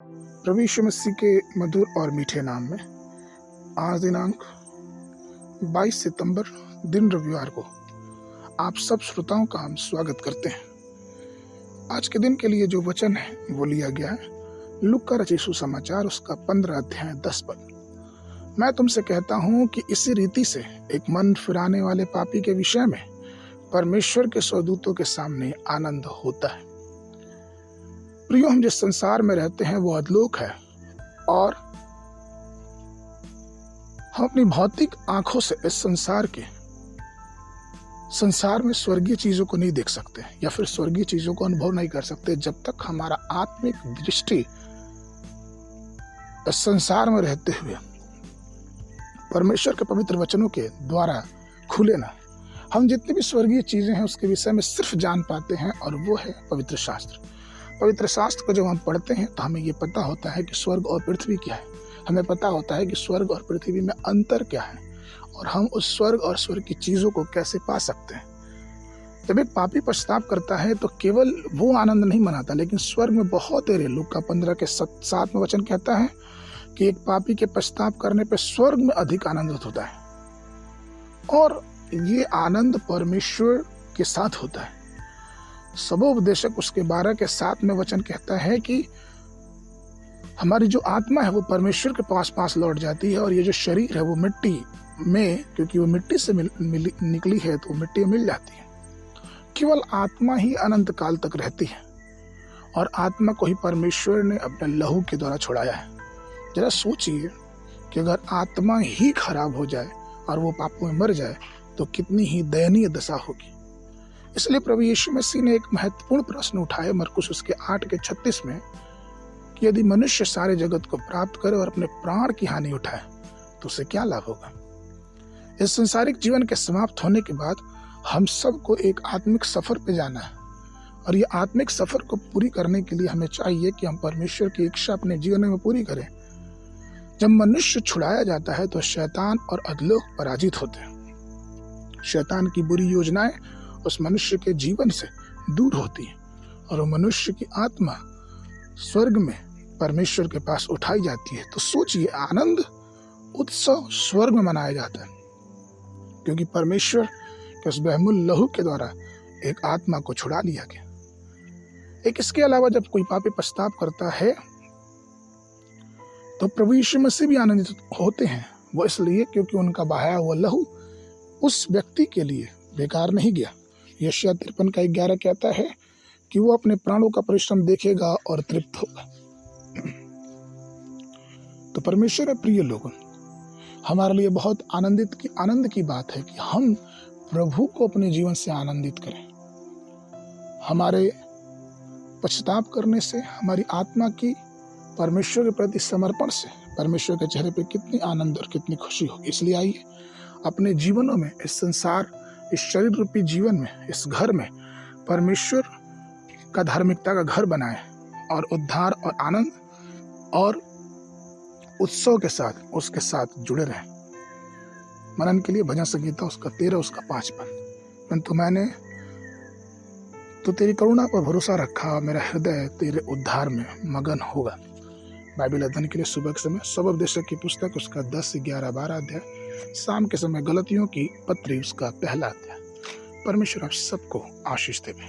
प्रभु यीशु मसीह के मधुर और मीठे नाम में आज दिनांक 22 सितंबर दिन रविवार को आप सब श्रोताओं का हम स्वागत करते हैं। आज के दिन के लिए जो वचन है वो लिया गया है लूका रचित सुसमाचार उसका 15 अध्याय 10 पद। मैं तुमसे कहता हूँ कि इसी रीति से एक मन फिराने वाले पापी के विषय में परमेश्वर के स्वदूतों के सामने आनंद होता है। प्रियो, हम जिस संसार में रहते हैं वो अधलोक है और हम अपनी भौतिक आंखों से इस संसार में स्वर्गीय चीजों को नहीं देख सकते या फिर स्वर्गीय चीजों को अनुभव नहीं कर सकते जब तक हमारा आत्मिक दृष्टि इस संसार में रहते हुए परमेश्वर के पवित्र वचनों के द्वारा खुले ना। हम जितनी भी स्वर्गीय चीजें हैं उसके विषय में सिर्फ जान पाते हैं और वो है पवित्र शास्त्र। पवित्र शास्त्र को जब हम पढ़ते हैं तो हमें ये पता होता है कि स्वर्ग और पृथ्वी क्या है। हमें पता होता है कि स्वर्ग और पृथ्वी में अंतर क्या है और हम उस स्वर्ग और स्वर्ग की चीजों को कैसे पा सकते हैं। जब एक पापी पश्चाताप करता है तो केवल वो आनंद नहीं मनाता, लेकिन स्वर्ग में बहुत देर। लूका 15 के 7 में वचन कहता है कि एक पापी के पश्चाताप करने पर स्वर्ग में अधिक आनंदित होता है और ये आनंद परमेश्वर के साथ होता है। सबोपदेशक उसके 12 के 7 में वचन कहता है कि हमारी जो आत्मा है वो परमेश्वर के पास लौट जाती है और ये जो शरीर है वो मिट्टी में, क्योंकि वो मिट्टी से निकली है तो वो मिट्टी में मिल जाती है। केवल आत्मा ही अनंत काल तक रहती है और आत्मा को ही परमेश्वर ने अपने लहू के द्वारा छुड़ाया है। जरा सोचिए कि अगर आत्मा ही खराब हो जाए और वो पापों में मर जाए तो कितनी ही दयनीय दशा होगी। इसलिए प्रभु यीशु मसीह ने एक महत्वपूर्ण प्रश्न उठाया मरकुस उसके 8 के 36 में कि यदि मनुष्य सारे जगत को प्राप्त करे और अपने प्राण की हानि उठाए तो उसे क्या लाभ होगा। इस संसारिक जीवन के समाप्त होने के बाद हम सबको एक आत्मिक सफर पे जाना है और ये आत्मिक सफर को पूरी करने के लिए हमें चाहिए कि हम परमेश्वर की इच्छा अपने जीवन में पूरी करें। जब मनुष्य छुड़ाया जाता है तो शैतान और अधलोक पराजित होते हैं। शैतान की बुरी योजनाएं उस मनुष्य के जीवन से दूर होती है और वो मनुष्य की आत्मा स्वर्ग में परमेश्वर के पास उठाई जाती है। तो सोचिए, आनंद उत्सव स्वर्ग में मनाया जाता है क्योंकि परमेश्वर के उस बहुमूल्य लहू के द्वारा एक आत्मा को छुड़ा लिया गया। एक इसके अलावा जब कोई पापी पश्चाताप करता है तो प्रभु यीशु मसीह भी आनंदित होते हैं। वो इसलिए क्योंकि उनका बहाया हुआ लहू उस व्यक्ति के लिए बेकार नहीं गया। यशायाह 53 का 11 कहता है कि वो अपने प्राणों का परिश्रम देखेगा और तृप्त होगा। तो परमेश्वर है प्रिय लोगों, हमारे लिए बहुत आनंद की बात है कि हम प्रभु को अपने जीवन से आनंदित करें। हमारे पश्चाताप करने से हमारी आत्मा की परमेश्वर के प्रति समर्पण से परमेश्वर के चेहरे पे कितनी आनंद और कितनी खुशी होगी। इसलिए आइए अपने जीवनों में इस संसार, इस शरीर रूपी जीवन में, इस घर में परमेश्वर का धार्मिकता का घर बनाएं और उद्धार और आनंद और उत्सव के साथ उसके साथ जुड़े रहें। मनन के लिए भजन संगीता उसका 13 उसका 5 पद। परंतु मैंने तो तेरी करुणा पर भरोसा रखा, मेरा हृदय तेरे उद्धार में मगन होगा। बाइबल अध्ययन के लिए सुबह के समय सबोपदेशक की पुस्तक उसका 10 से 11 12 अध्याय, शाम के समय गलतियों की पत्री उसका 1 अध्याय। परमेश्वर आप सबको आशीष देवे।